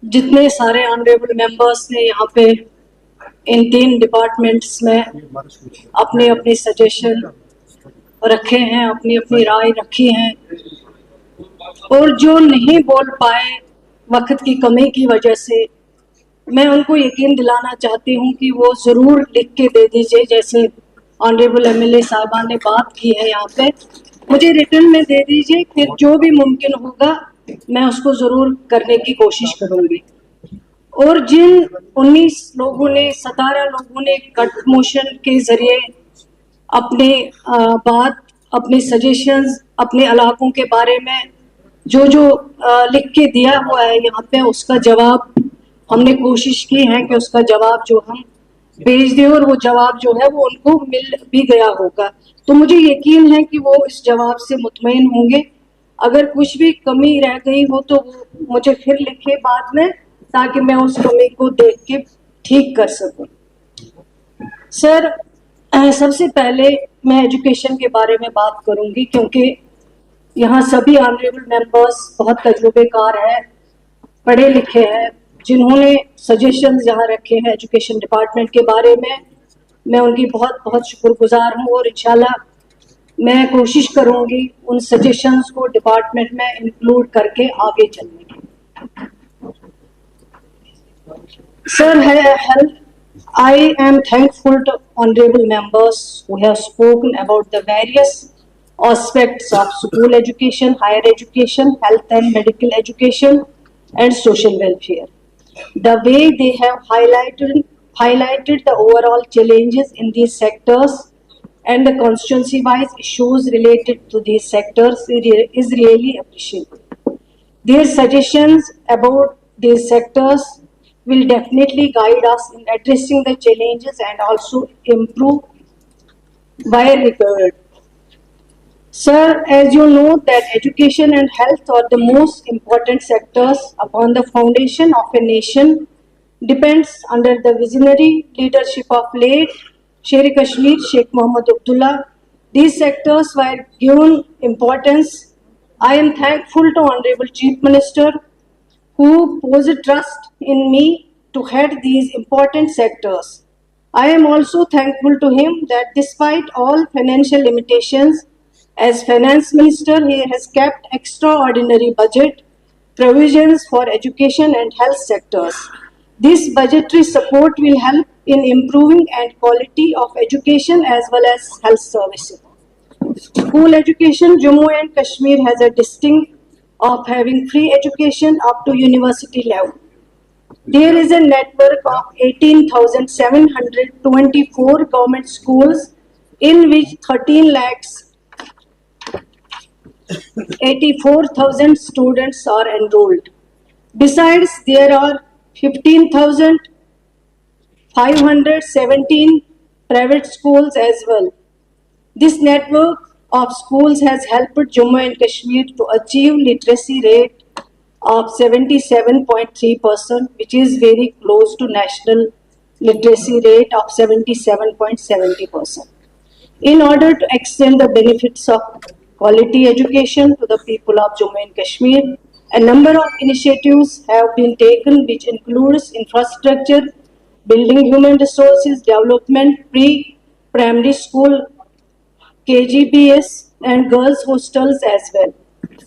जितने सारे honourable members ने यहाँ पे इन 3 डिपार्टमेंट्स में अपने अपने सजेशन रखे हैं, अपनी अपनी राय रखी हैं, और जो नहीं बोल पाए वक्त की कमी की वजह से, मैं उनको यकीन दिलाना चाहती हूँ कि वो ज़रूर लिख के दे दीजिए। जैसे ऑनरेबल एमएलए साहबान ने बात की है यहाँ पे, मुझे रिटर्न में दे दीजिए, फिर जो भी मुमकिन होगा मैं उसको ज़रूर करने की कोशिश करूँगी। और जिन 19 लोगों ने 17 लोगों ने कट मोशन के ज़रिए अपने बात, अपने सजेशंस, अपने इलाकों के बारे में जो लिख के दिया हुआ है यहाँ पे, उसका जवाब हमने कोशिश की है कि उसका जवाब जो हम भेज दें, और वो जवाब जो है वो उनको मिल भी गया होगा। तो मुझे यकीन है कि वो इस जवाब से मुतमईन होंगे। अगर कुछ भी कमी रह गई हो तो वो मुझे फिर लिखे बाद में, ताकि मैं उस कमी को देख के ठीक कर सकूं। सर, सबसे पहले मैं एजुकेशन के बारे में बात करूंगी, क्योंकि यहाँ सभी ऑनरेबल मेंबर्स बहुत तजुर्बेकार हैं, पढ़े लिखे हैं, जिन्होंने सजेशंस यहाँ रखे हैं एजुकेशन डिपार्टमेंट के बारे में। मैं उनकी बहुत बहुत शुक्रगुजार हूँ, और इंशाल्लाह मैं कोशिश करूँगी उन सजेशंस को डिपार्टमेंट में इंक्लूड करके आगे चलने की। Sir, I am thankful to honorable members who have spoken about the various aspects of school education, higher education, health and medical education, and social welfare. The way they have highlighted the overall challenges in these sectors and the constituency-wise issues related to these sectors is really appreciated. Their suggestions about these sectors will definitely guide us in addressing the challenges and also improve where required. Sir, as you know that education and health are the most important sectors upon the foundation of a nation depends under the visionary leadership of late Sher Kashmir Sheikh Mohammad Abdullah. These sectors were given importance. I am thankful to Honorable Chief Minister who posed trust in me to head these important sectors. I am also thankful to him that despite all financial limitations, as Finance Minister, he has kept extraordinary budget provisions for education and health sectors. This budgetary support will help in improving and quality of education as well as health services. School education, Jammu and Kashmir has a distinct of having free education up to university level. There is a network of 18,724 government schools in which 13 lakhs 84,000 students are enrolled. Besides, there are 15,517 private schools as well. This network of schools has helped Jammu and Kashmir to achieve literacy rate of 77.3%, which is very close to national literacy rate of 77.70%. In order to extend the benefits of quality education to the people of Jammu and Kashmir, a number of initiatives have been taken, which includes infrastructure, building human resources, development, pre-primary school, KGBS and girls hostels as well.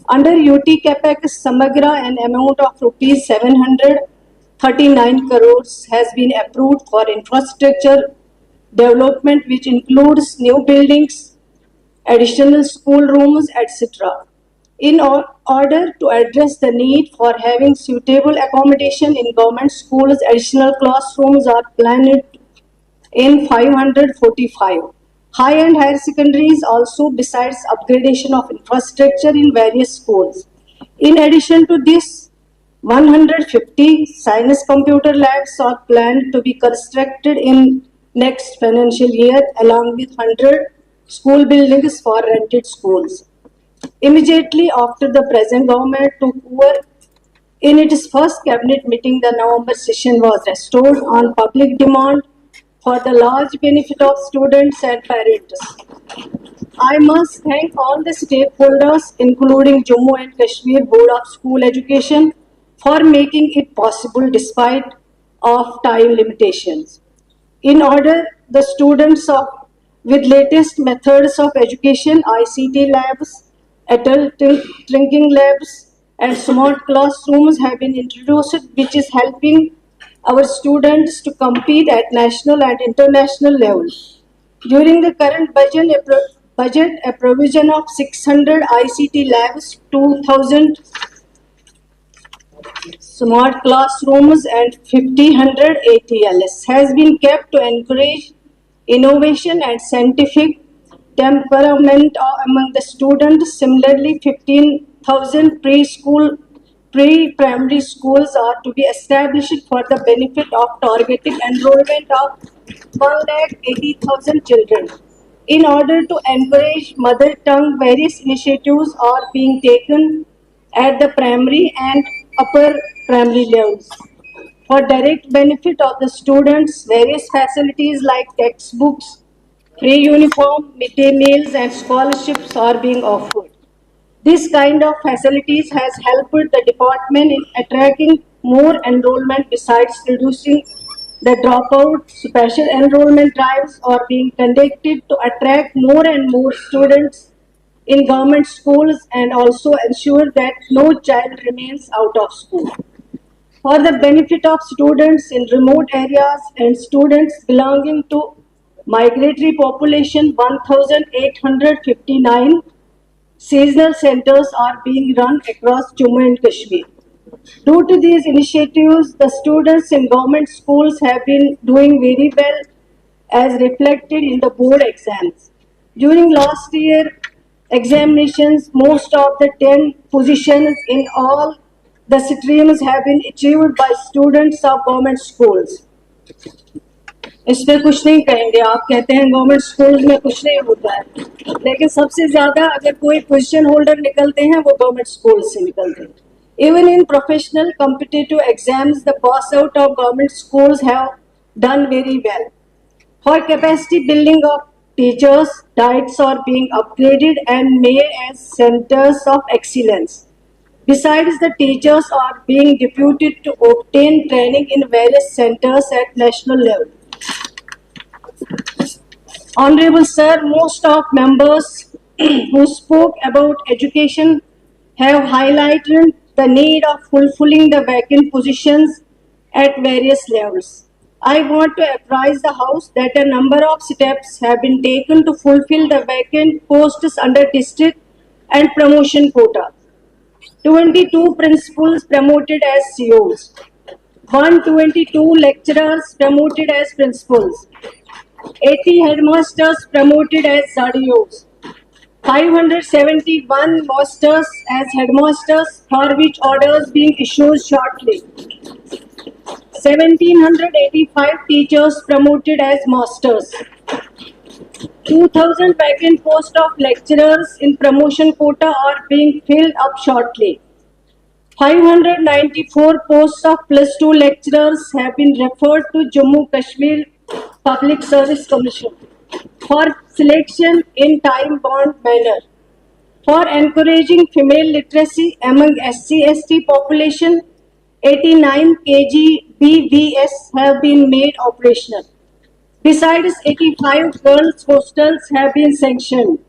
Under UT Capex Samagra, an amount of rupees 739 crores has been approved for infrastructure development, which includes new buildings, additional school rooms, etc. In order to address the need for having suitable accommodation in government schools, additional classrooms are planned in 545. High-end higher secondaries also, besides upgradation of infrastructure in various schools. In addition to this, 150 science computer labs are planned to be constructed in next financial year, along with 100 school buildings for rented schools. Immediately after the present government took over, in its first cabinet meeting, the November session was restored on public demand for the large benefit of students and parents. I must thank all the stakeholders, including Jammu and Kashmir Board of School Education, for making it possible despite of time limitations. In order the students of with latest methods of education, ICT labs, adult drinking labs, and smart classrooms have been introduced, which is helping our students to compete at national and international level. During the current budget, a provision of 600 ICT labs, 2,000 smart classrooms, and 1,500 ATLS has been kept to encourage innovation and scientific temperament among the students. Similarly, 15,000 pre-primary schools are to be established for the benefit of targeted enrollment of 1,80,000 children. In order to encourage mother tongue, various initiatives are being taken at the primary and upper primary levels. For direct benefit of the students, various facilities like textbooks, free uniform, midday meals, and scholarships are being offered. This kind of facilities has helped the department in attracting more enrollment besides reducing the dropout. Special enrollment drives are being conducted to attract more and more students in government schools and also ensure that no child remains out of school. For the benefit of students in remote areas and students belonging to migratory population, 1,859 seasonal centers are being run across Jammu and Kashmir. Due to these initiatives, the students in government schools have been doing very well as reflected in the board exams. During last year examinations, most of the 10 positions in all the streams have been achieved by students of government schools. इस पे कुछ नहीं कहेंगे, आप कहते हैं government school में कुछ नहीं होता है, लेकिन सबसे ज्यादा अगर कोई पोजीशन होल्डर निकलते हैं वो गवर्नमेंट स्कूल से निकलते हैं. Even in professional competitive exams, the pass out of government schools have done very well. For capacity building of teachers, diets are being upgraded and made as centers of excellence. Besides, the teachers are being deputed to obtain training in various centers at national level. Honorable Sir, most of members who spoke about education have highlighted the need of fulfilling the vacant positions at various levels. I want to apprise the House that a number of steps have been taken to fulfill the vacant posts under district and promotion quota. 22 principals promoted as COs, 122 lecturers promoted as principals, 80 headmasters promoted as ZDOs, 571 masters as headmasters, for which orders being issued shortly. 1,785 teachers promoted as masters. 2,000 vacant posts of lecturers in promotion quota are being filled up shortly. 594 posts of +2 lecturers have been referred to Jammu Kashmir Public Service Commission for selection in time-bound manner. For encouraging female literacy among SC/ST population, 89 KGBVS have been made operational. Besides, 85 girls' hostels have been sanctioned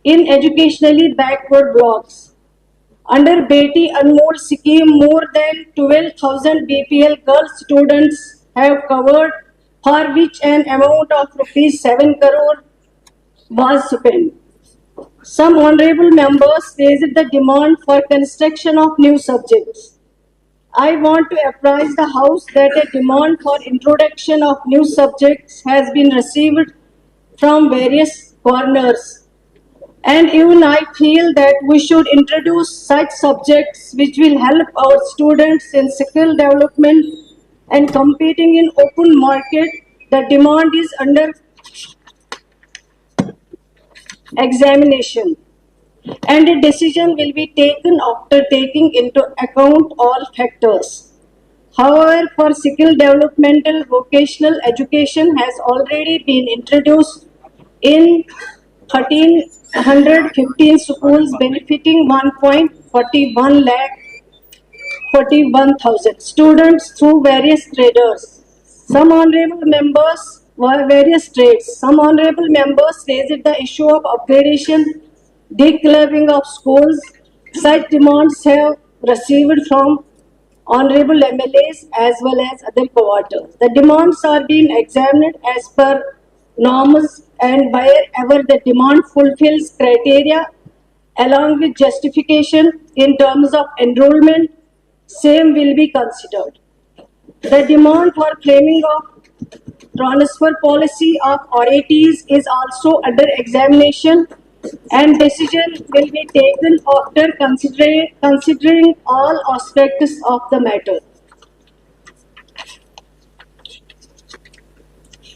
in educationally backward blocks. Under Beti Anmol scheme, more than 12,000 BPL girl students have covered, for which an amount of ₹7 crore was spent. Some honorable members raised the demand for construction of new subjects. I want to apprise the House that a demand for introduction of new subjects has been received from various corners. And even I feel that we should introduce such subjects which will help our students in skill development and competing in open market. The demand is under examination, and a decision will be taken after taking into account all factors. However, for skill developmental vocational education has already been introduced in 1,315 schools, benefiting 1.41 lakh 41,000 students through various traders. Some honorable members were various trades. Some honorable members raised the issue of upgradation, decluttering of schools. Such demands have received from honorable MLAs as well as other co-authors. The demands are being examined as per norms, and wherever the demand fulfills criteria along with justification in terms of enrollment, same will be considered. The demand for framing of transfer policy of RATs is also under examination, and decision will be taken after considering all aspects of the matter.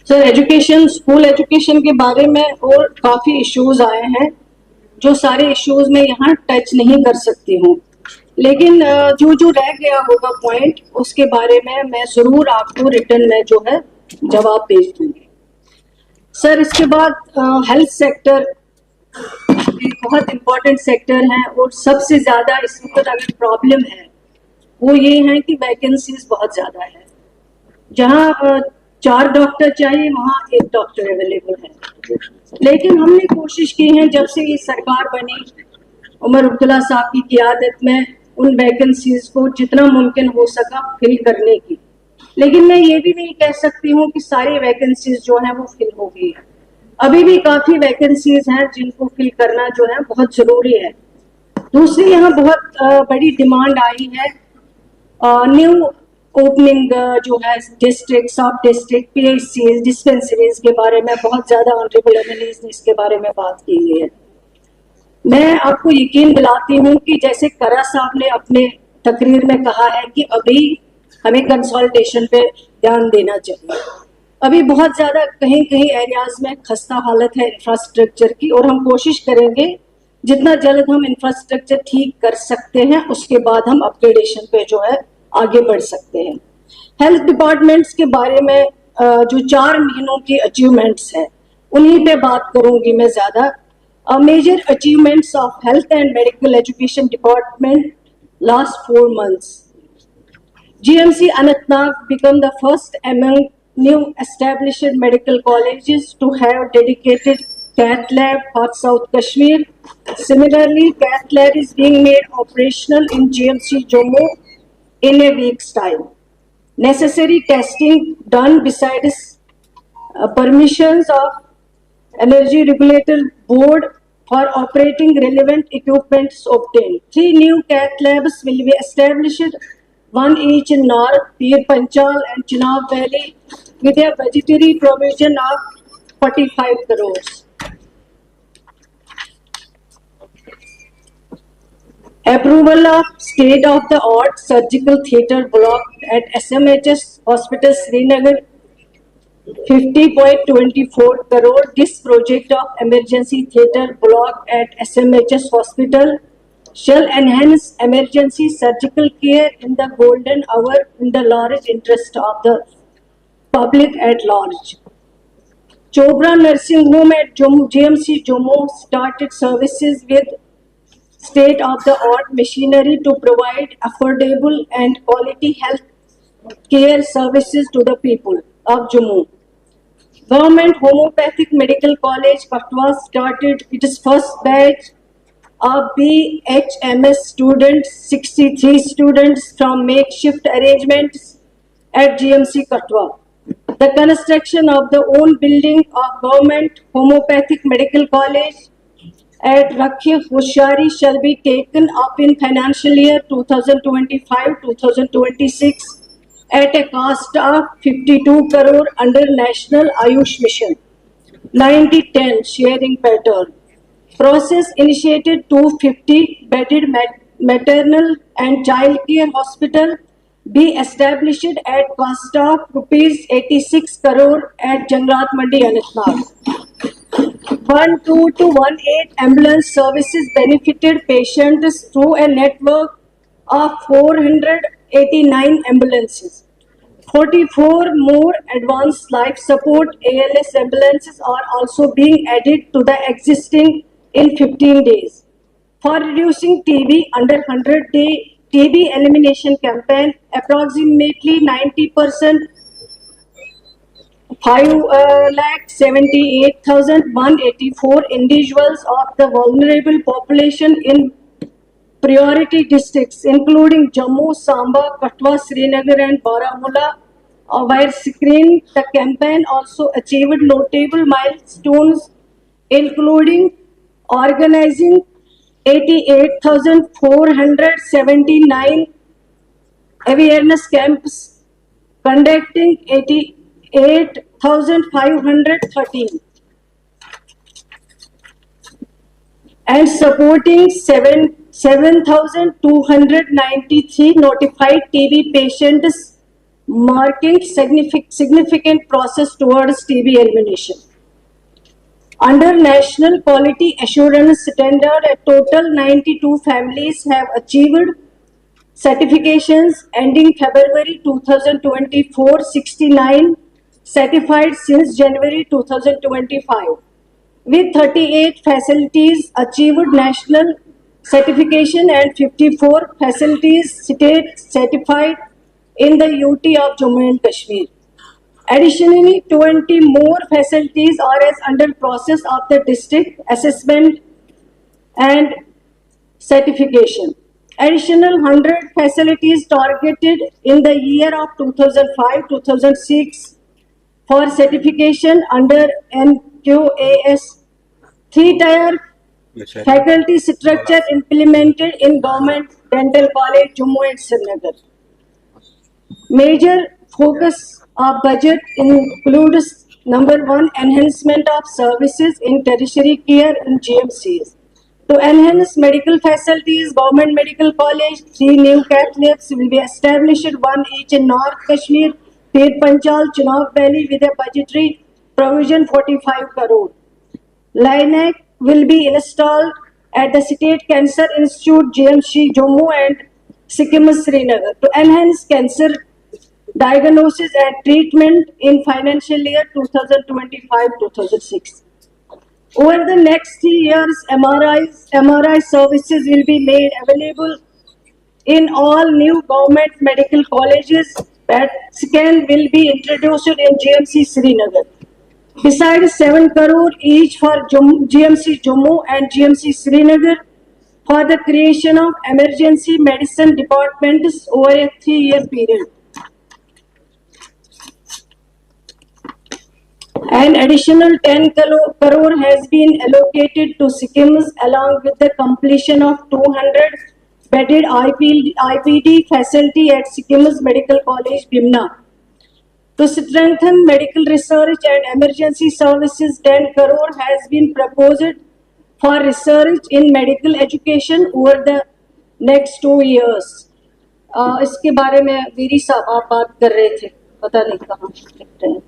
Sir education school education के बारे में और काफ़ी issues आए हैं जो सारे issues में यहाँ टच नहीं कर सकती हूँ, लेकिन जो जो रह गया होगा पॉइंट उसके बारे में मैं ज़रूर आपको रिटर्न में जो है जवाब भेज दूंगी. सर इसके बाद हेल्थ सेक्टर एक बहुत इम्पोर्टेंट सेक्टर है और सबसे ज़्यादा इस वक्त अगर प्रॉब्लम है वो ये है कि वैकेंसीज बहुत ज़्यादा है. जहाँ 4 डॉक्टर चाहिए वहाँ 1 डॉक्टर अवेलेबल है. लेकिन हमने कोशिश की है जब से ये सरकार बनी उमर अब्दुल्ला साहब की क़ियादत में उन वैकेंसीज को जितना मुमकिन हो सका फिल करने की. लेकिन मैं ये भी नहीं कह सकती हूँ कि सारी वैकेंसीज जो हैं वो फिल हो गई है. अभी भी काफ़ी वैकेंसीज हैं जिनको फिल करना जो है बहुत ज़रूरी है. दूसरी यहाँ बहुत बड़ी डिमांड आई है न्यू ओपनिंग जो है डिस्ट्रिक्ट सब डिस्ट्रिक्ट PHCs डिस्पेंसरीज के बारे में बहुत ज़्यादा ऑनरेबल एमएलएज ने इसके बारे में बात की है. मैं आपको यकीन दिलाती हूँ कि जैसे करा साहब ने अपने तकरीर में कहा है कि अभी हमें कंसल्टेशन पे ध्यान देना चाहिए. अभी बहुत ज़्यादा कहीं कहीं एरियाज में खस्ता हालत है इंफ्रास्ट्रक्चर की, और हम कोशिश करेंगे जितना जल्द हम इंफ्रास्ट्रक्चर ठीक कर सकते हैं उसके बाद हम अपग्रेडेशन पे जो है आगे बढ़ सकते हैं. हेल्थ डिपार्टमेंट्स के बारे में जो 4 महीनों की अचीवमेंट्स हैं उन्हीं पे बात करूंगी मैं ज़्यादा. Major achievements of health and medical education department last 4 months. GMC Anantnag became the first among new established medical colleges to have dedicated cath lab for South Kashmir. Similarly, cath lab is being made operational in GMC Jammu in a week's time. Necessary testing done besides permissions of Energy Regulator Board for operating relevant equipments obtained. 3 new cath labs will be established, one each in North, Pir Panchal and Chenab Valley, with a budgetary provision of 45 crores. Approval of state-of-the-art surgical theatre block at SMHS Hospital Srinagar, 50.24 crore. This project of emergency theatre block at SMHS Hospital shall enhance emergency surgical care in the golden hour in the large interest of the public at large. Chobra Nursing Home at GMC Jammu started services with state-of-the-art machinery to provide affordable and quality health care services to the people of Jammu. Government Homeopathic Medical College Katwa started its first batch of BHMS students, 63 students from makeshift arrangements at GMC Katwa. The construction of the own building of Government Homeopathic Medical College at Rakhi Hoshari shall be taken up in financial year 2025-2026 at a cost of 52 crore under National Ayush Mission 90-10 sharing pattern. Process initiated 250 bedded maternal and child care hospital be established at cost of rupees 86 crore at Jangrat Mandi, Anantnag. 12 to 18 ambulance services benefited patients through a network of 400 89 ambulances. 44 more advanced life support ALS ambulances are also being added to the existing in 15 days. For reducing TB under 100-day TB elimination campaign, approximately 90% 5,78,184 individuals of the vulnerable population in priority districts, including Jammu, Samba, Katwa, Srinagar, and Baramulla, were screened. The campaign also achieved notable milestones, including organizing 88,479 awareness camps, conducting 88,513 and supporting 7,293 notified TB patients, marking significant process towards TB elimination. Under National Quality Assurance Standard, a total 92 families have achieved certifications ending February 2024, 69 certified since January 2025. With 38 facilities achieved national certification and 54 facilities state certified in the UT of Jammu and Kashmir. Additionally, 20 more facilities are as under process of the district assessment and certification. Additional 100 facilities targeted in the year of 2005-2006 for certification under NQAS. 3-tier faculty structure implemented in Government Dental College, Jammu and Srinagar. Major focus of budget includes number 1, enhancement of services in tertiary care in GMCs. To enhance medical facilities, Government Medical College, 3 new cath labs will be established, 1 each in North Kashmir, Pir Panchal, Chenab Valley, with a budgetary provision 45 crore. LINAC will be installed at the State Cancer Institute, GMC, Jammu and Sikkim, Srinagar, to enhance cancer diagnosis and treatment in financial year 2025-2006. Over the next 3 years, MRI services will be made available in all new government medical colleges. PET scan will be introduced in GMC Srinagar. Besides 7 crore each for GMC Jammu and GMC Srinagar for the creation of emergency medicine departments over a 3-year period. An additional 10 crore has been allocated to Sikkim along with the completion of 200 bedded IPD facility at Sikkim's Medical College, Bhimna. To strengthen medical research and emergency services, 10 crore has been proposed for research in medical education over the next 2 years. इसके बारे में वीरी साहब आप बात कर रहे थे, पता नहीं कहाँ लिख रहे हैं.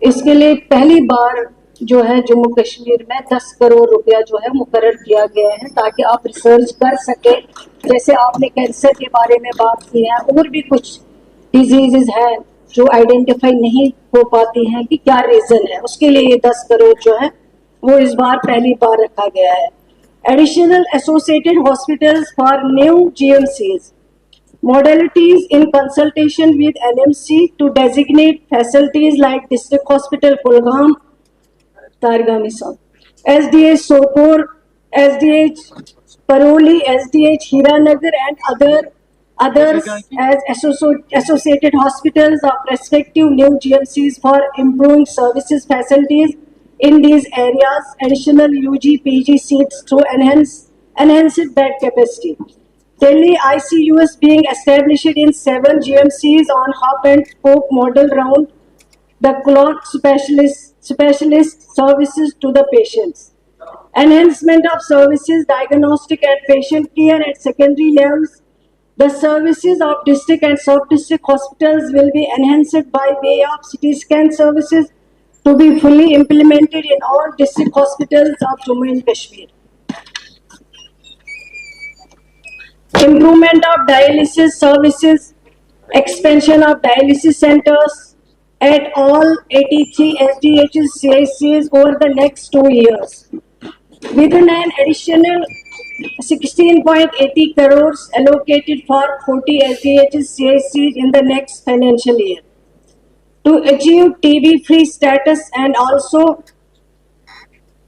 इसके लिए पहली बार जो है जम्मू कश्मीर में 10 करोड़ रुपया जो है मुकर्रर किया गया है ताकि आप रिसर्च कर सके. जैसे आपने कैंसर के बारे में बात की है, और भी कुछ डिजीजेज हैं जो आइडेंटिफाई नहीं हो पाती हैं कि क्या रीजन है, उसके लिए ये 10 करोड़ जो है वो इस बार पहली बार रखा गया है. Additional associated hospitals for new GMCs. Modalities in consultation with NMC to designate facilities like District Hospital Kulgam, Targamisa, SDH Sopor, SDH Paroli, SDH Hiranagar, and others as associated hospitals of respective new GMCs for improving services facilities in these areas. Additional UG PG seats to enhance bed capacity. Delhi ICUs being established in 7 GMCs on hub and spoke model round the clock specialist services to the patients. Enhancement of services, diagnostic and patient care at secondary levels. The services of district and sub-district hospitals will be enhanced by way of CT scan services to be fully implemented in all district hospitals of Jammu and Kashmir. improvement of dialysis services, expansion of dialysis centers at all 83 SDHs CICs over the next 2 years, with an additional 16.80 crores allocated for 40 SDHs CICs in the next financial year. To achieve TB-free status and also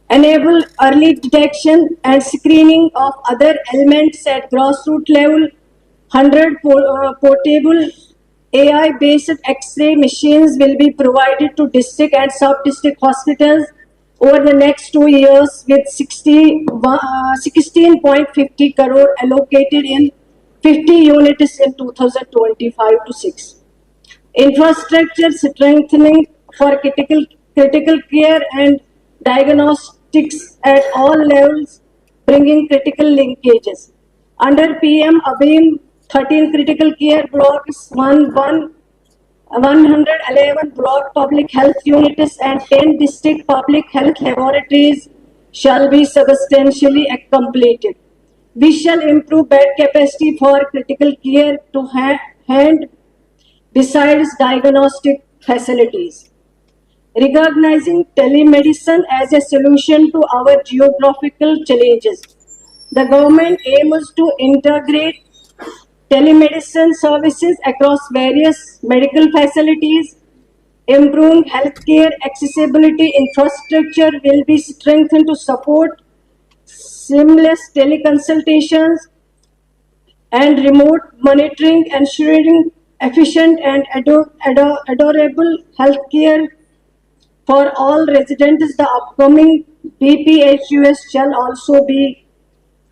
enable early detection and screening of other ailments at grassroots level, 100 portable AI-based X-ray machines will be provided to district and sub-district hospitals over the next 2 years, with 16.50 crore allocated in 50 units in 2025-6. Infrastructure strengthening for critical care and diagnostics at all levels, bringing critical linkages. Under PM Abhim, 13 critical care blocks, 111 block public health units and 10 district public health laboratories shall be substantially completed. We shall improve bed capacity for critical care to hand besides diagnostic facilities. Recognizing telemedicine as a solution to our geographical challenges, the government aims to integrate telemedicine services across various medical facilities. Improving healthcare accessibility infrastructure will be strengthened to support seamless teleconsultations and remote monitoring, ensuring efficient and adorable healthcare for all residents. The upcoming BPHUS shall also be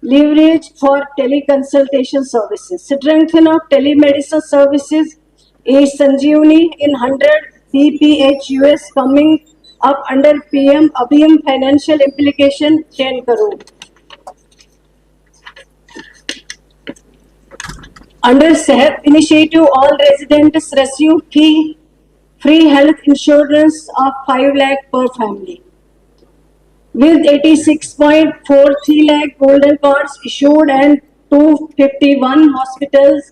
leveraged for teleconsultation services. Strengthening of telemedicine services is Sanjeevani in 100 BPHUS coming up under PM Abhim financial implication 10 crore. Under Sehat initiative, all residents receive free health insurance of 5 lakh per family. With 86.43 lakh golden cards issued and 251 hospitals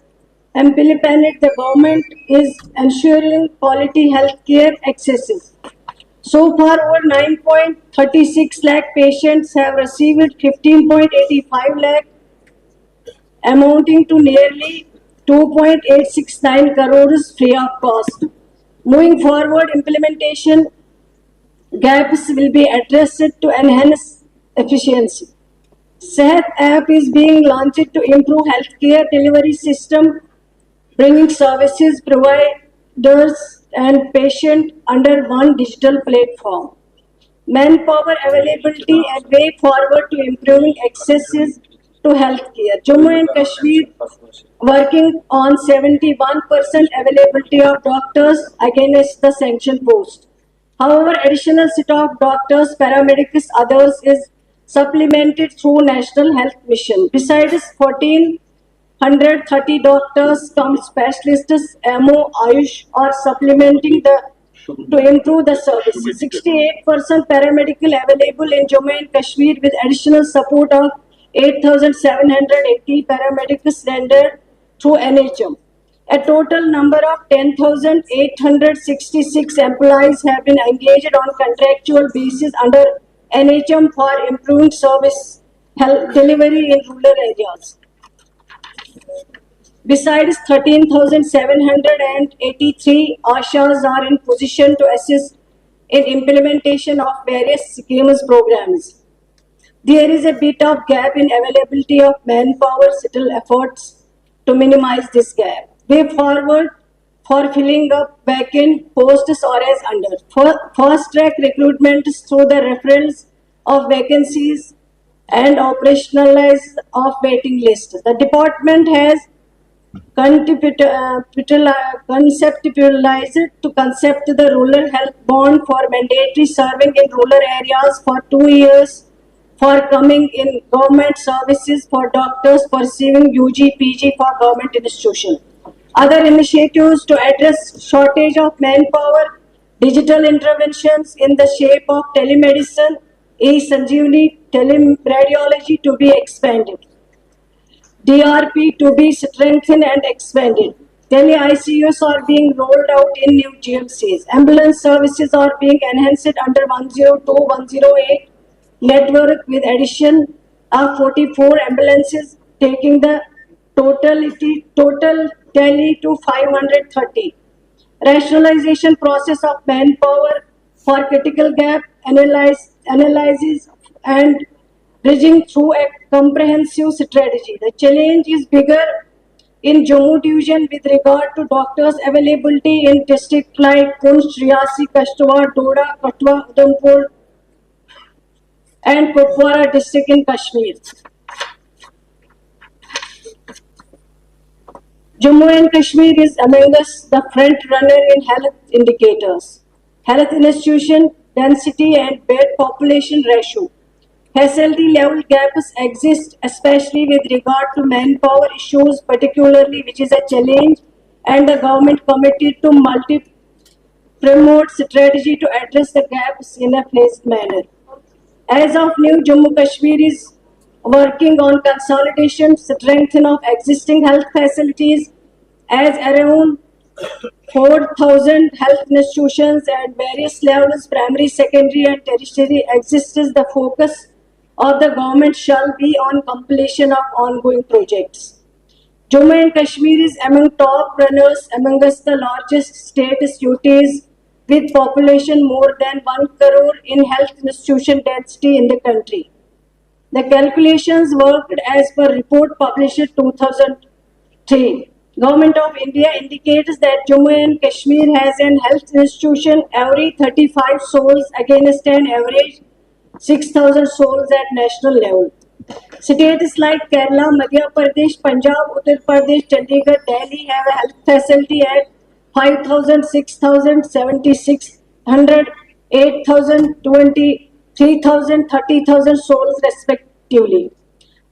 implemented, the government is ensuring quality health care accesses. So far, over 9.36 lakh patients have received 15.85 lakh, amounting to nearly 2.869 crores free of cost. Moving forward, implementation gaps will be addressed to enhance efficiency. Sehat app is being launched to improve healthcare delivery system, bringing services providers and patient under one digital platform. Manpower availability and way forward to improving accesses to healthcare. Jammu and Kashmir working on 71% availability of doctors against the sanction post. However, additional set of doctors, paramedics, others is supplemented through National Health Mission. Besides 1,430 doctors, come specialists, MO, Ayush are supplementing to improve the services. 68% paramedical available in Jammu and Kashmir with additional support of 8,780 paramedics rendered through NHM. A total number of 10,866 employees have been engaged on contractual basis under NHM for improving service health delivery in rural areas. Besides, 13,783 ASHAs are in position to assist in implementation of various schemes programs. There is a bit of gap in availability of manpower. Still efforts to minimize this gap. Way forward for filling up vacant posts are as under. Fast track recruitment through the referrals of vacancies and operationalize of waiting lists. The department has conceptualized to concept the rural health bond for mandatory serving in rural areas for 2 years for coming in government services for doctors pursuing UG, PG for government institutions. Other initiatives to address shortage of manpower, digital interventions in the shape of telemedicine, e-Sanjeevani, teleradiology to be expanded. DRP to be strengthened and expanded. Tele ICUs are being rolled out in new GMCs. Ambulance services are being enhanced under 102, 108 network with addition of 44 ambulances, taking the total tally to 530. Rationalization process of manpower for critical gap analysis and bridging through a comprehensive strategy. The challenge is bigger in Jammu division with regard to doctors availability in districts like Poonch, Riyasi, Kashtwar, Doda, Katwa, Udhampur and Kupwara district in Kashmir. Jammu and Kashmir is among the front runner in health indicators. Health institution density and bed population ratio. Facility level gaps exist, especially with regard to manpower issues, particularly which is a challenge, and the government committed to promote strategy to address the gaps in a phased manner. As of now, Jammu Kashmir is working on consolidation, strengthening of existing health facilities, as around 4,000 health institutions at various levels, primary, secondary, and tertiary, exists. The focus of the government shall be on completion of ongoing projects. Jammu and Kashmir is among top runners amongst the largest state cities with population more than 1 crore in health institution density in the country. The calculations worked as per report published 2003. Government of India indicates that Jammu and Kashmir has an health institution every 35 souls against an average 6,000 souls at national level. States like Kerala, Madhya Pradesh, Punjab, Uttar Pradesh, Chandigarh, Delhi have a health facility at 5,000, 6,000, 7,600, 8,000, 23,000, 30,000 souls respectively.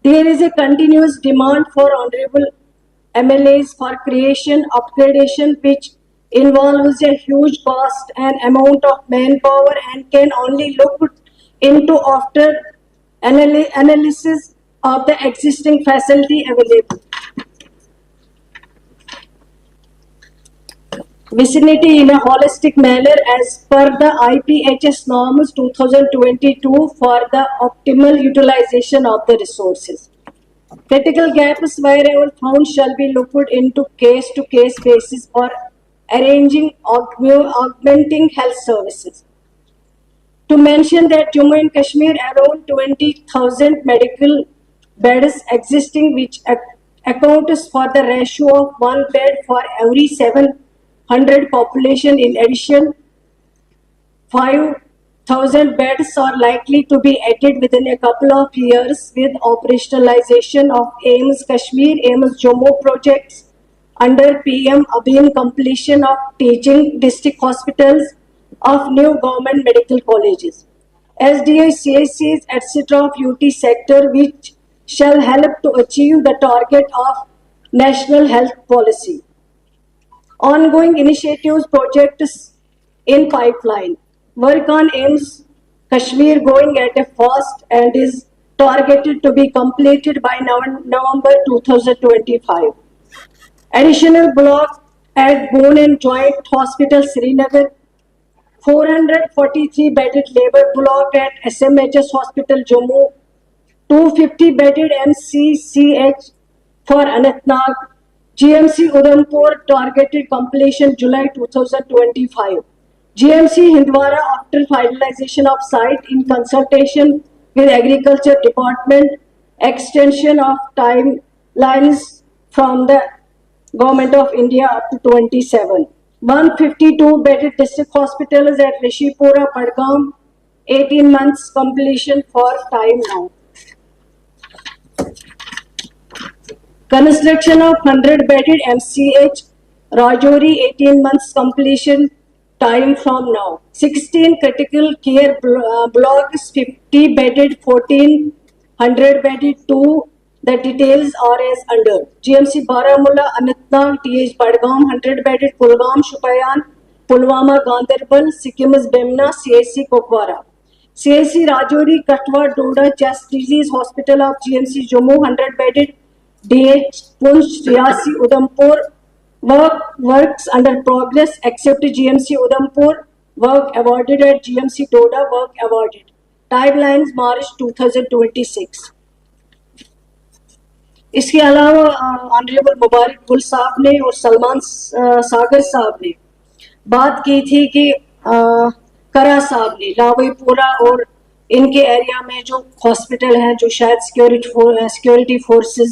There is a continuous demand for honorable MLAs for creation, upgradation, which involves a huge cost and amount of manpower and can only look into after analysis of the existing facility available. Vicinity in a holistic manner as per the IPHS norms 2022 for the optimal utilization of the resources. Critical gaps wherever found shall be looked into case-to-case basis for arranging augmenting health services. To mention that Jammu and Kashmir around 20,000 medical beds existing, which accounts for the ratio of 1 bed for every 700 population. In addition, 5,000 beds are likely to be added within a couple of years with operationalization of AIIMS Kashmir, AIIMS Jammu projects under PM Abhin, completion of teaching district hospitals of new government medical colleges, SDI, CSCs, etc. of UT sector, which shall help to achieve the target of national health policy. Ongoing initiatives, projects in pipeline. Work on AIIMS Kashmir going at a fast and is targeted to be completed by November 2025. Additional block at Bone and Joint Hospital, Srinagar. 443 bedded labor block at SMHS Hospital, Jammu. 250 bedded MCCH for Anantnag. GMC Udhampur targeted completion July 2025. GMC Hindwara after finalization of site in consultation with Agriculture Department, extension of timelines from the Government of India up to 27. 152 bedded district hospitals at Rishipura, Padgam, 18 months completion for time now. Construction of 100 bedded MCH, Rajouri, 18 months completion time from now. 16 critical care blocks, 50 bedded, 1400 bedded, 2. The details are as under. GMC Baramulla, Anantnag, TH Padgam, 100 bedded, Pulgam, Shupayan, Pulwama, Gandarbal, Sikkims, Bemna, CSC Kupwara. CSC Rajouri, Katwa, Doda, Chest Disease Hospital of GMC Jammu, 100 bedded, DH Punch, Riyasi, Udhampur. Works under progress except GMC Udhampur. Work awarded at GMC Doda. Work awarded. Timelines March 2026. इसके अलावा honourable मुबारक गुल साहब ने और सलमान सागर साहब ने बात की थी कि करा साहब ने लावेपुरा और इनके एरिया में जो हॉस्पिटल है जो शायद सिक्योरिटी फोर्सेस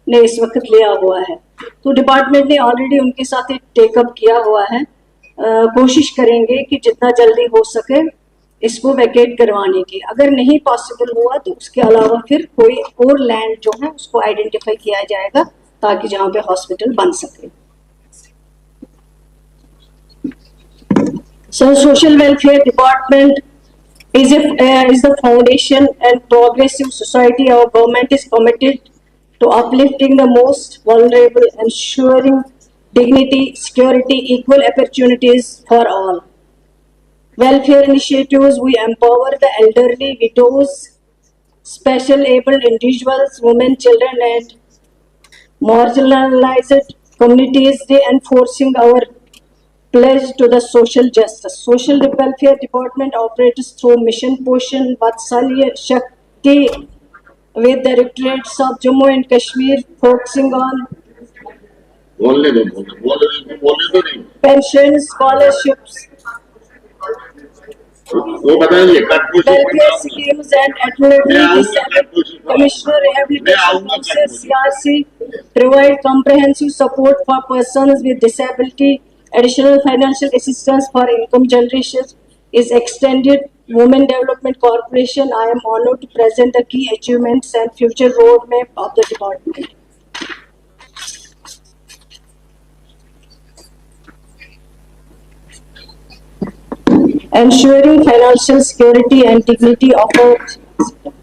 ने इस वक्त लिया हुआ है, तो डिपार्टमेंट ने ऑलरेडी उनके साथ एक टेकअप किया हुआ है। कोशिश करेंगे कि जितना जल्दी हो सके इसको वैकेट करवाने की। अगर नहीं पॉसिबल हुआ तो उसके अलावा फिर कोई और लैंड जो है उसको आइडेंटिफाई किया जाएगा ताकि जहां पे हॉस्पिटल बन सके। So social welfare department is the foundation and progressive society. Our government is committed to uplifting the most vulnerable, ensuring dignity, security, equal opportunities for all. Welfare initiatives, we empower the elderly, widows, special abled individuals, women, children, and marginalized communities, reinforcing our pledge to the social justice. Social welfare department operates through Mission Poshan, Vatsalya, Shakti, with the directorates of Jammu and Kashmir, focusing on pension, scholarships, welfare schemes and administrative commissioner rehabilitation process CRC provide comprehensive support for persons with disability. Additional financial assistance for income generation is extended. Women Development Corporation, I am honored to present the key achievements and future roadmap of the department. Ensuring financial security and dignity of our.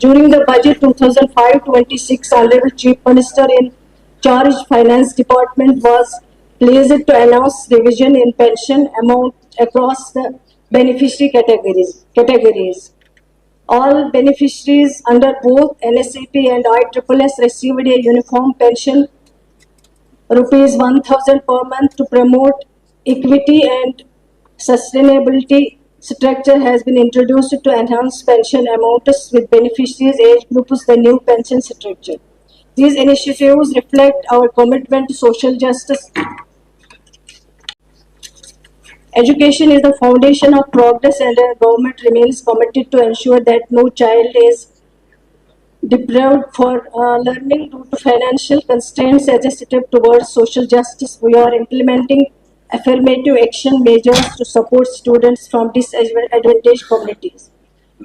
During the budget 2005-26, Honorable Chief Minister in charge Finance Department was pleased to announce revision in pension amount across the beneficiary categories. All beneficiaries under both NSAP and ISSS received a uniform pension rupees 1,000 per month. To promote equity and sustainability, structure has been introduced to enhance pension amounts with beneficiaries age groups the new pension structure. These initiatives reflect our commitment to social justice. Education is the foundation of progress, and our government remains committed to ensure that no child is deprived for learning due to financial constraints. As a step towards social justice, we are implementing affirmative action measures to support students from disadvantaged communities.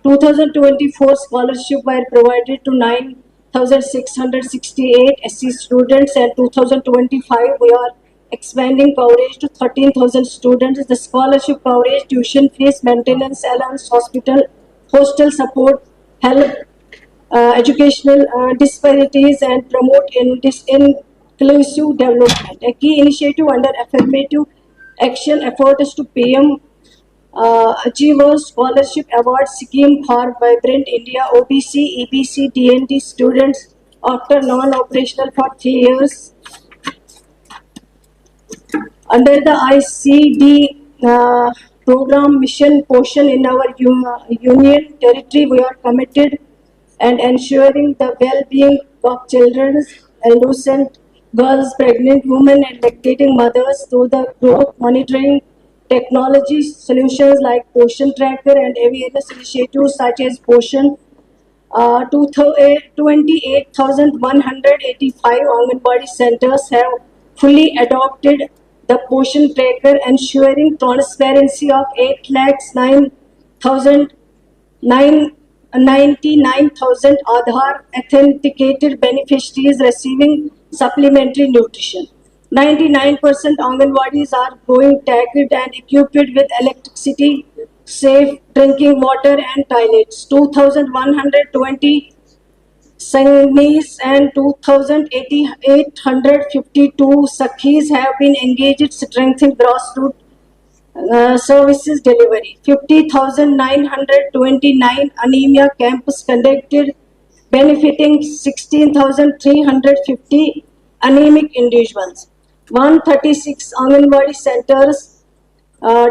2024 scholarships were provided to 9,668 SC students, and 2025 we are expanding coverage to 13,000 students. The scholarship coverage, tuition fees, maintenance allowance, hostel support, help educational disparities and promote inclusive development. A key initiative under affirmative action effort is to PM Achievers Scholarship Award Scheme for Vibrant India OBC, EBC, DND students after non-operational for 3 years. Under the ICD program Mission Poshan in our union territory, we are committed and ensuring the well-being of children, adolescent girls, pregnant women, and lactating mothers through the growth monitoring technology solutions like Poshan Tracker and awareness initiatives such as Poshan. 28,185 Anganwadi centers have fully adopted the Poshan Tracker, ensuring transparency of 8,99,000 Aadhaar authenticated beneficiaries receiving supplementary nutrition. 99% Anganwadis are going tagged and equipped with electricity, safe drinking water and toilets. 2,120 Sangnis and 2,852 Sakhis have been engaged strengthening grassroots services delivery. 50,929 anemia camps conducted, benefiting 16,350 anemic individuals. 136 Anganwadi centers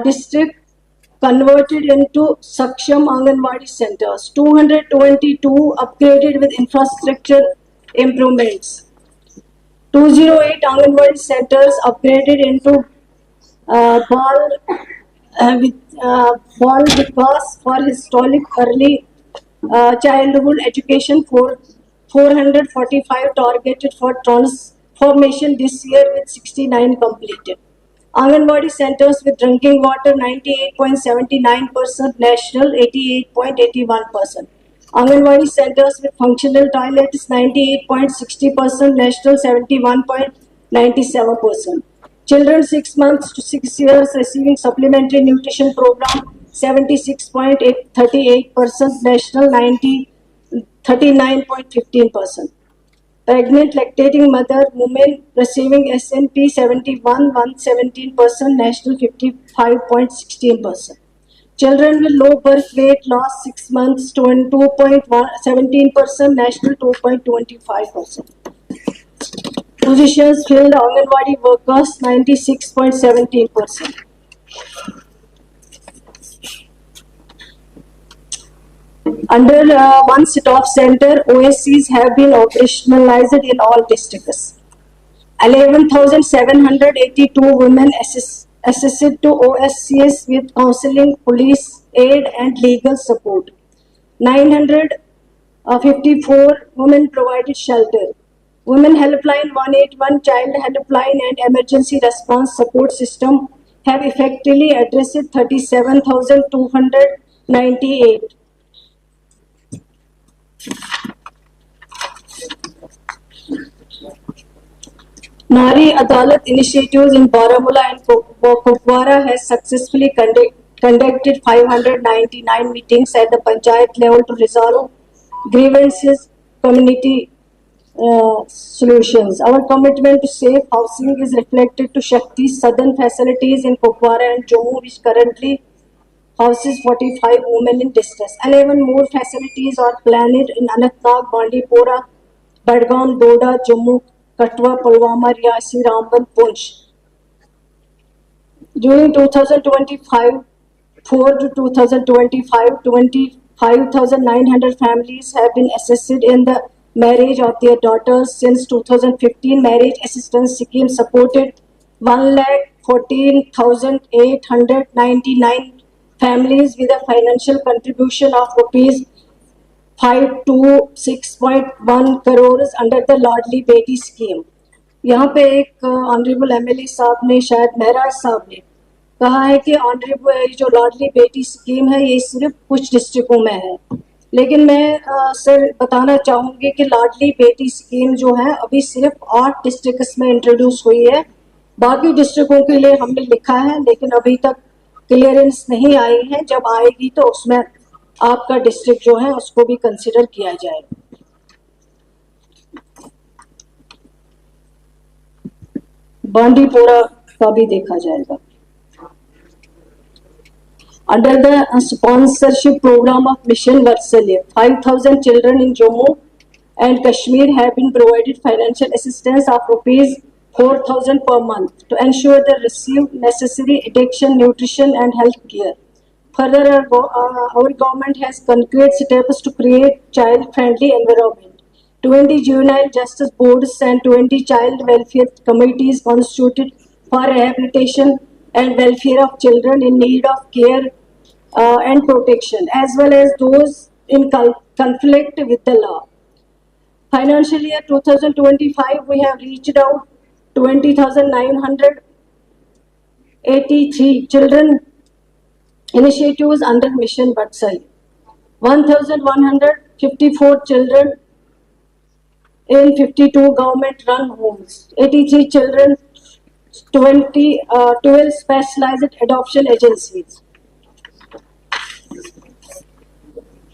district converted into Saksham Anganwadi centers. 222 upgraded with infrastructure improvements. 208 Anganwadi centers upgraded into Bal Bal Vikas for historic early childhood education. 445 targeted for transformation this year with 69 completed. Anganwadi centers with drinking water 98.79%, national 88.81%. Anganwadi centers with functional toilets 98.60%, national 71.97%. Children 6 months to 6 years receiving supplementary nutrition program 76.38%, national 39.15%. Pregnant lactating mother women receiving SNP 71 117%, national 55.16%. Children with low birth weight loss 6 months 2.17%, national 2.25%. Positions filled Anganwadi workers 96.17%. Under one sit-off center, OSCs have been operationalized in all districts. 11,782 women assisted to OSCs with counseling, police aid and legal support. 954 women provided shelter. Women Helpline 181, Child Helpline and Emergency Response Support System have effectively addressed 37,298. Nari Adalat initiatives in Baramulla and Kupwara has successfully conducted 599 meetings at the Panchayat level to resolve grievances, community solutions. Our commitment to safe housing is reflected to Shakti's southern facilities in Kupwara and Jammu, which currently houses 45 women in distress. 11 more facilities are planned in Anantnag, Bandipora, Badgaon, Doda, Jammu, Katwa, Pulwama, Riyasi, Rambal, Punch. During 2025, 4 to 2025, 25,900 families have been assisted in the marriage of their daughters. Since 2015, marriage assistance scheme supported 1,14,899 families with a financial contribution of rupees 5 to 6.1 crores under the Ladli Beti scheme. यहाँ पे एक honourable MLA साहब ने, शायद महराज साहब ने कहा है कि ऑनरेबल जो लाडली बेटी स्कीम है ये सिर्फ कुछ डिस्ट्रिक्टों में है, लेकिन मैं सर बताना चाहूँगी कि लाडली बेटी स्कीम जो है अभी सिर्फ 8 डिस्ट्रिक्ट्स में इंट्रोड्यूस हुई है. बाकी डिस्ट्रिक्टों के लिए हमने लिखा है लेकिन अभी तक क्लियरेंस नहीं आई है. जब आएगी तो उसमें आपका डिस्ट्रिक्ट जो है उसको भी कंसिडर किया जाएगा. बांडीपोरा का भी देखा जाएगा. Under the sponsorship program of Mission Vatsalya, 5,000 children in Jammu and Kashmir have been provided financial assistance of rupees 4,000 per month to ensure they receive necessary education, nutrition and health care. Further, our government has concrete steps to create child-friendly environment. 20 juvenile justice boards and 20 child welfare committees constituted for rehabilitation and welfare of children in need of care and protection, as well as those in conflict with the law. Financial year 2025, we have reached out 20,983 children initiatives under Mission Vatsalya. 1,154 children in 52 government-run homes. 83 children, 12 specialized adoption agencies.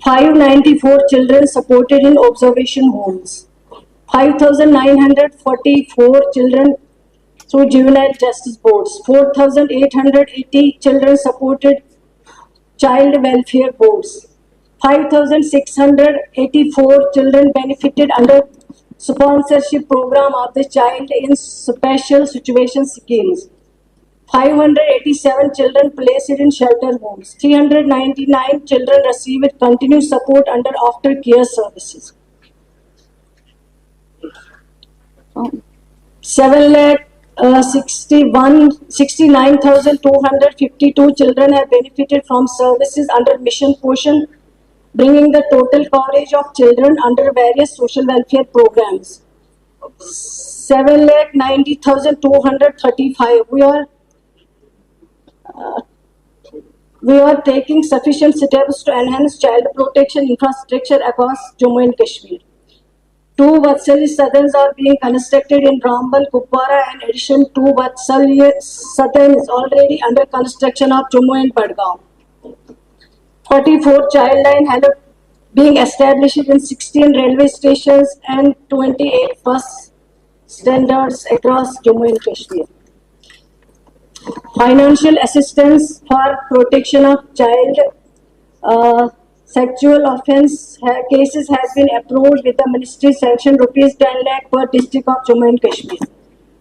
594 children supported in observation homes. 5,944 children through juvenile justice boards. 4,880 children supported child welfare boards. 5,684 children benefited under sponsorship program of the child in special situation schemes. 587 children placed in shelter homes. 399 children received continuous support under after-care services. 69,252 children have benefited from services under Mission Poshan, bringing the total coverage of children under various social welfare programs. 7,90,235. We are taking sufficient steps to enhance child protection infrastructure across Jammu and Kashmir. 2 Vatsalya Sadans are being constructed in Rambal, Kupwara. In addition, 2 Vatsalya Sadans already under construction of Jammu and Badgaon. 44 child line have being established in 16 railway stations and 28 bus standards across Jammu and Kashmir. Financial assistance for protection of child sexual offence cases has been approved with the ministry sanction rupees 10 lakh per district of Jammu and Kashmir.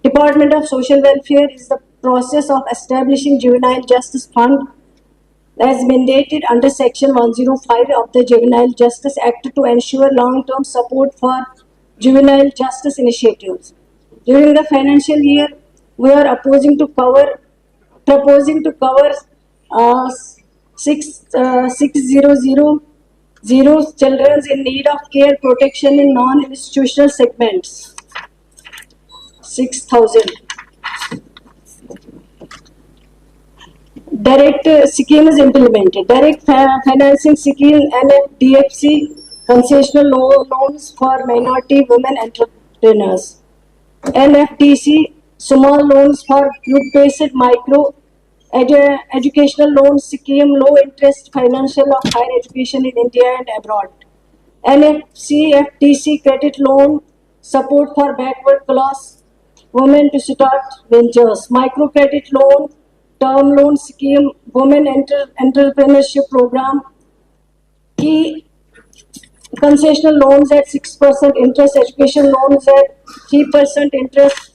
Department of Social Welfare is the process of establishing Juvenile Justice Fund as mandated under Section 105 of the Juvenile Justice Act to ensure long-term support for juvenile justice initiatives. During the financial year, we are proposing to cover 6,000 children in need of care protection in non-institutional segments. 6,000. Direct scheme is implemented. Direct financing scheme, NFDFC, concessional loans for minority women entrepreneurs. NFDC, small loans for group-based micro educational loan scheme, low interest financial of higher education in India and abroad. NFCFTC, credit loan support for backward class women to start ventures. Microcredit loan, term loan scheme, women entrepreneurship program. Key concessional loans at 6% interest, education loans at 3% interest.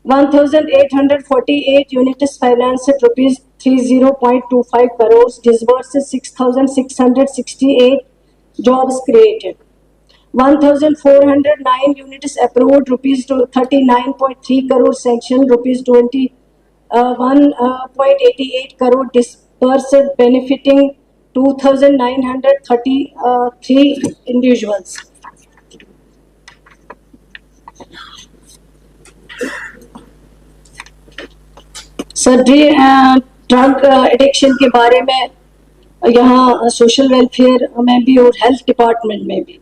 1,848 units financed rupees 30.25 crores, disbursed 6,668, jobs created. 1,409 units approved, rupees 39.3 crores, sanctioned rupees 21.88 crore, disbursed, benefiting 2,933 individuals. Sir drug addiction के बारे में यहाँ social welfare में भी और health department में भी,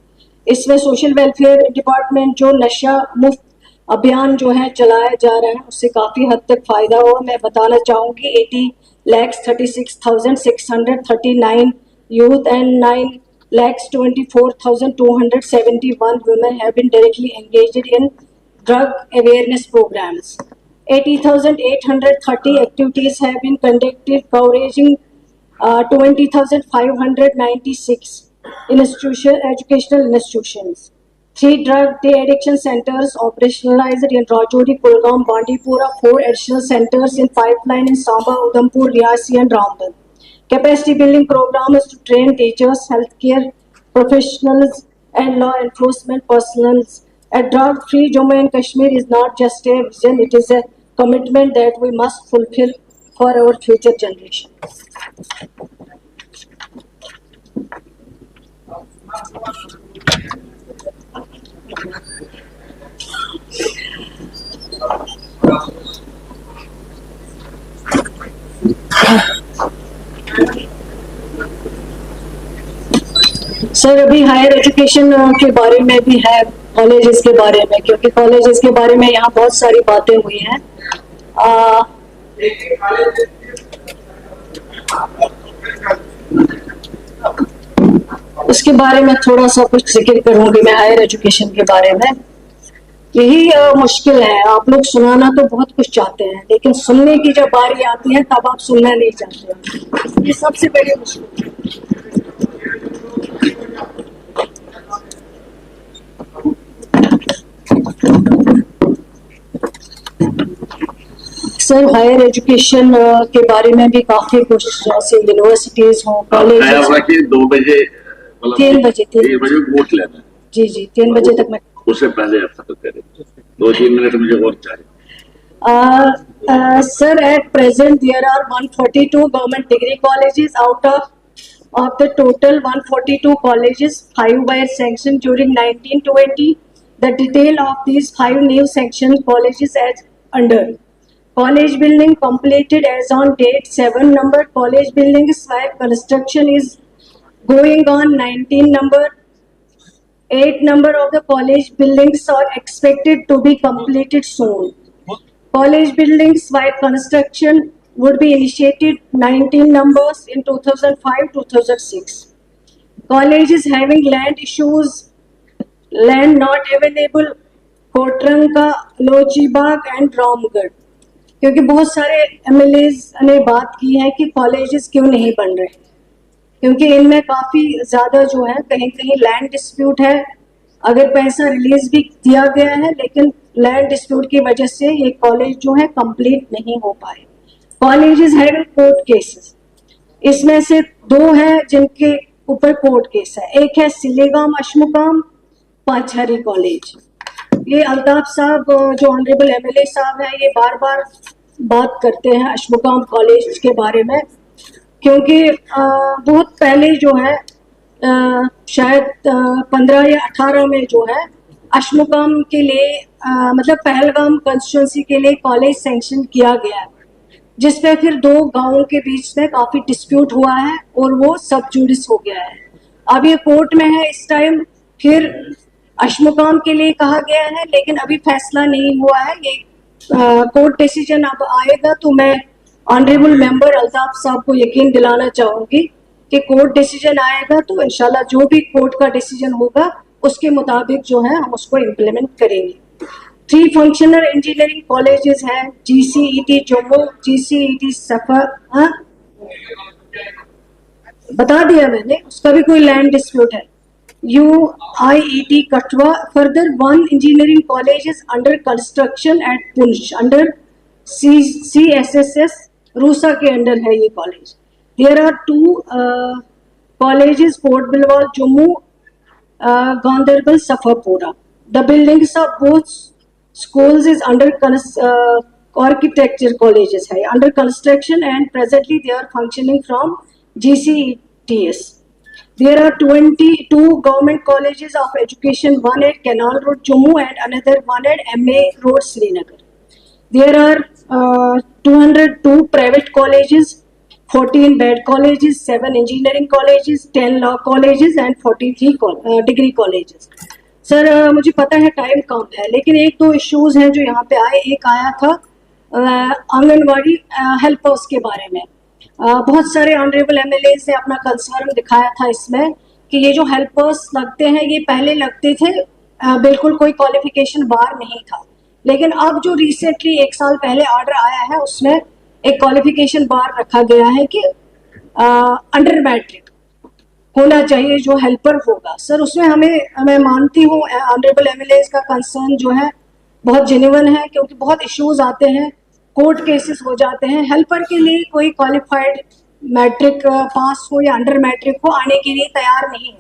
इसमें सोशल वेलफेयर डिपार्टमेंट जो नशा मुफ्त अभियान जो है चलाया जा रहा है उससे काफ़ी हद तक फ़ायदा हुआ। मैं बताना चाहूँगी 80,36,639 youth and 9,24,271 women have been directly engaged in drug awareness programs. 80,830 activities have been conducted covering 20,596 educational institutions. 3 drug de-addiction centers operationalized in Rajouri, Kulgam, Bandipora. 4 additional centers in pipeline in Samba, Udhampur, Riyasi and Rambal. Capacity building program is to train teachers, healthcare professionals and law enforcement personnel. A drug-free Jammu and Kashmir is not just a vision, it is a commitment that we must fulfill for our future generation. Sir अभी higher education के बारे में भी है, colleges के बारे में, क्योंकि कॉलेजेस के बारे में यहाँ बहुत सारी बातें हुई हैं। उसके बारे में थोड़ा सा कुछ जिक्र करूंगी मैं हायर एजुकेशन के बारे में। यही मुश्किल है, आप लोग सुनाना तो बहुत कुछ चाहते हैं लेकिन सुनने की जब बारी आती है तब आप सुनना नहीं चाहते। ये सबसे बड़ी मुश्किल है। सर हायर एजुकेशन के बारे में भी काफी कुछ, जैसे यूनिवर्सिटीज हो, कॉलेजेस। 2 बजे 3 बजे 3 बजे वोट लेना है। जी जी 3 बजे तक मैं उससे पहले आप खत्म करें। 2-3 मिनट मुझे और चाहिए। Sir, at present there are 142 government degree colleges. Out of the total 142 colleges, 5 were sanctioned during 1920. The detail of these 5 new sanctioned colleges as under: college building completed as on date 7 number college buildings while construction is going on 19 number. 8 number of the college buildings are expected to be completed soon. College buildings while construction would be initiated 19 numbers in 2005-2006. Colleges having land issues, land not available, Kotranka, Lochibag and Ramgarh. क्योंकि बहुत सारे MLAs ने बात की है कि colleges क्यों नहीं बन रहे, क्योंकि इनमें काफी ज्यादा जो है कहीं कहीं लैंड डिस्प्यूट है। अगर पैसा रिलीज भी दिया गया है लेकिन लैंड डिस्प्यूट की वजह से ये कॉलेज जो है कंप्लीट नहीं हो पाए। कॉलेजेस हैविंग कोर्ट केसेस, इसमें से 2 है जिनके ऊपर कोर्ट केस है। एक है सिलेगाम अशमुकाम पांचहरी कॉलेज। ये अल्ताफ साहब जो ऑनरेबल एमएलए साहब है, ये बार बार बात करते हैं अशमुकाम कॉलेज के बारे में, क्योंकि बहुत पहले जो है शायद 15 या 18 में जो है अशमुकाम के लिए मतलब पहलगाम कंस्टिट्यूंसी के लिए कॉलेज सैंक्शन किया गया है, जिसपे फिर 2 गांवों के बीच में काफी डिस्प्यूट हुआ है और वो सब जुडिस हो गया है। अब ये कोर्ट में है इस टाइम। फिर अशमुकाम के लिए कहा गया है लेकिन अभी फैसला नहीं हुआ है। ये कोर्ट डिसीजन अब आएगा तो मैं ऑनरेबल मेंबर अल्ताफ साहब को यकीन दिलाना चाहूंगी कि कोर्ट डिसीजन आएगा तो इंशाल्लाह जो भी कोर्ट का डिसीजन होगा उसके मुताबिक जो है हम उसको इम्प्लीमेंट करेंगे। 3 फंक्शनल इंजीनियरिंग कॉलेजेस हैं, जीसीईटी जम्मू, जीसीईटी सफर, बता दिया मैंने, उसका भी कोई लैंड डिस्प्यूट है। UIET Kathua. Further 1 engineering college is under construction at Poonch under CSSS RUSA के अंडर है ये कॉलेज। There are 2 colleges, Port Bilwal, Jammu, Ganderbal, Safapura. The buildings of both schools is under architecture colleges है under construction and presently they are functioning from GCETS. There are 22 government colleges of education, one at Canal Road, Jammu and another one at MA Road, Srinagar. There are 202 private colleges, 14 bed colleges, 7 engineering colleges, 10 law colleges and 43 degree colleges. Sir मुझे पता है time कम है लेकिन 1-2 issues हैं जो यहाँ पे आए। एक आया था आंगनवाड़ी हेल्पर्स के बारे में। बहुत सारे ऑनरेबल एमएलएज ने अपना कंसर्न दिखाया था इसमें कि ये जो हेल्पर्स लगते हैं ये पहले लगते थे बिल्कुल कोई क्वालिफिकेशन बार नहीं था, लेकिन अब जो रिसेंटली 1 साल पहले ऑर्डर आया है उसमें एक क्वालिफिकेशन बार रखा गया है कि अंडर मैट्रिक होना चाहिए जो हेल्पर होगा। सर उसमें मैं मानती हूँ ऑनरेबल एमएलए का कंसर्न जो है बहुत जेन्युइन है, क्योंकि बहुत इश्यूज आते हैं, कोर्ट केसेस हो जाते हैं। हेल्पर के लिए कोई क्वालिफाइड मैट्रिक पास हो या अंडर मैट्रिक हो आने के लिए तैयार नहीं है।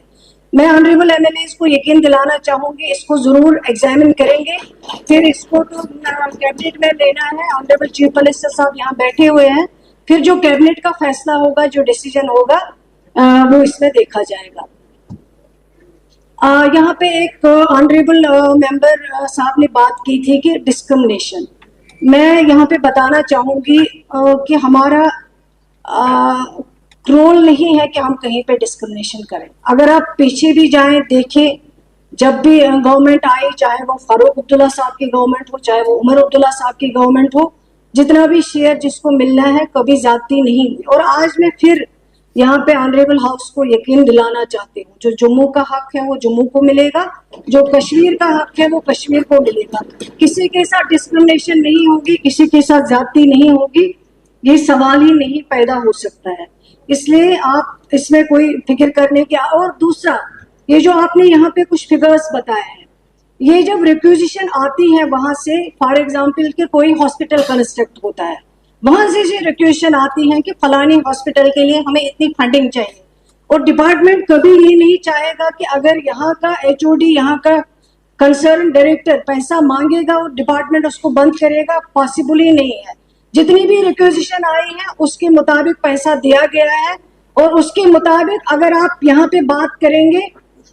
मैं ऑनरेबल एमएलए को यकीन दिलाना चाहूंगी इसको जरूर एग्जामिन करेंगे, फिर इसको तो कैबिनेट में लेना है। ऑनरेबल चीफ मिनिस्टर साहब यहाँ बैठे हुए हैं, फिर जो कैबिनेट का फैसला होगा, जो डिसीजन होगा वो इसमें देखा जाएगा। यहाँ पे एक ऑनरेबल मेंबर साहब ने बात की थी कि डिस्क्रिमिनेशन। मैं यहाँ पे बताना चाहूंगी कि हमारा रोल नहीं है कि हम कहीं पे डिस्क्रिमिनेशन करें। अगर आप पीछे भी जाएं देखें, जब भी गवर्नमेंट आई, चाहे वो फारूक अब्दुल्ला साहब की गवर्नमेंट हो, चाहे वो उमर अब्दुल्ला साहब की गवर्नमेंट हो, जितना भी शेयर जिसको मिलना है कभी ज्यादती नहीं हुई। और आज मैं फिर यहाँ पे ऑनरेबल हाउस को यकीन दिलाना चाहती हूँ, जो जम्मू का हक है वो जम्मू को मिलेगा, जो कश्मीर का हक है वो कश्मीर को मिलेगा। किसी के साथ डिस्क्रिमिनेशन नहीं होगी, किसी के साथ ज्यादती नहीं होगी, ये सवाल ही नहीं पैदा हो सकता है। इसलिए आप इसमें कोई फिक्र करने के। और दूसरा, ये जो आपने यहाँ पे कुछ फिगर्स बताए हैं, ये जब रिक्विजिशन आती है वहां से, फॉर एग्जाम्पल कि कोई हॉस्पिटल कंस्ट्रक्ट होता है, वहां से ये रिक्वेशन आती है कि फलानी हॉस्पिटल के लिए हमें इतनी फंडिंग चाहिए, और डिपार्टमेंट कभी ये नहीं चाहेगा कि अगर यहाँ का HOD, यहाँ का कंसर्न डायरेक्टर पैसा मांगेगा और डिपार्टमेंट उसको बंद करेगा, पॉसिबल ही नहीं है। जितनी भी रिक्वेजिशन आई है उसके मुताबिक पैसा दिया गया है, और उसके मुताबिक अगर आप यहाँ पे बात करेंगे,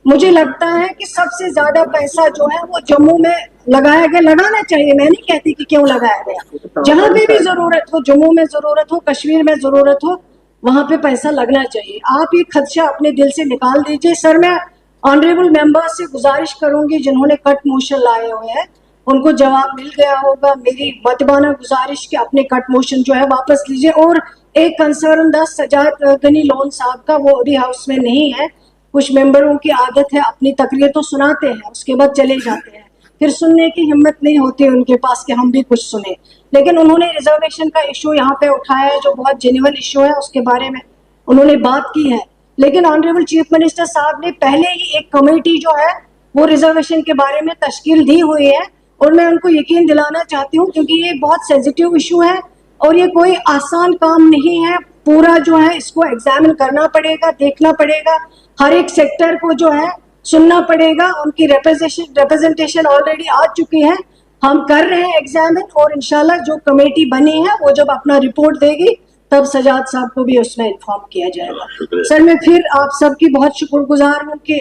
मुझे लगता है कि सबसे ज्यादा पैसा जो है वो जम्मू में लगाया गया, लगाना चाहिए, मैं नहीं कहती कि क्यों लगाया गया, जहां पे भी जरूरत हो, जम्मू में जरूरत हो, कश्मीर में जरूरत हो, वहां पे पैसा लगना चाहिए। आप ये खदशा अपने दिल से निकाल दीजिए। सर, मैं ऑनरेबल मेंबर्स से गुजारिश करूंगी जिन्होंने कट मोशन लाए हुए हैं, उनको जवाब मिल गया होगा। मेरी बदबाना गुजारिश कि अपने कट मोशन जो है वापस लीजिए। और एक कंसर्न था सजाद गनी लोन साहब का, वो अभी हाउस में नहीं है। कुछ मेंबरों की आदत है अपनी तकरीर तो सुनाते हैं, उसके बाद चले जाते हैं, फिर सुनने की हिम्मत नहीं होती उनके पास कि हम भी कुछ सुने। लेकिन उन्होंने रिजर्वेशन का इशू यहाँ पे उठाया है जो बहुत जेन्युइन इशू है, उसके बारे में उन्होंने बात की है। लेकिन ऑनरेबल चीफ मिनिस्टर साहब ने पहले ही एक कमेटी जो है वो रिजर्वेशन के बारे में तश्कील दी हुई है, और मैं उनको यकीन दिलाना चाहती हूँ क्योंकि ये बहुत सेंसिटिव इशू है और ये कोई आसान काम नहीं है। पूरा जो है इसको एग्जामिन करना पड़ेगा, देखना पड़ेगा, हर एक सेक्टर को जो है सुनना पड़ेगा। उनकी रिप्रेजेंटेशन ऑलरेडी आ चुकी है, हम कर रहे हैं एग्जामिन, और इंशाल्लाह जो कमेटी बनी है वो जब अपना रिपोर्ट देगी तब सजाद साहब को भी उसमें इन्फॉर्म किया जाएगा। सर, मैं फिर आप सबकी बहुत शुक्रगुजार हूँ कि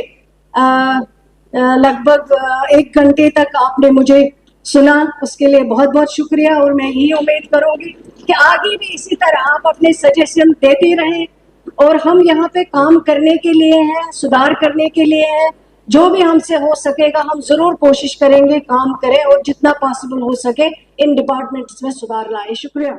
लगभग 1 घंटे तक आपने मुझे सुना, उसके लिए बहुत बहुत शुक्रिया। और मैं यही उम्मीद करूंगी कि आगे भी इसी तरह आप अपने सजेशन देते रहें, और हम यहाँ पे काम करने के लिए हैं, सुधार करने के लिए हैं। जो भी हमसे हो सकेगा हम जरूर कोशिश करेंगे, काम करें और जितना पॉसिबल हो सके इन डिपार्टमेंट्स में सुधार लाए। शुक्रिया।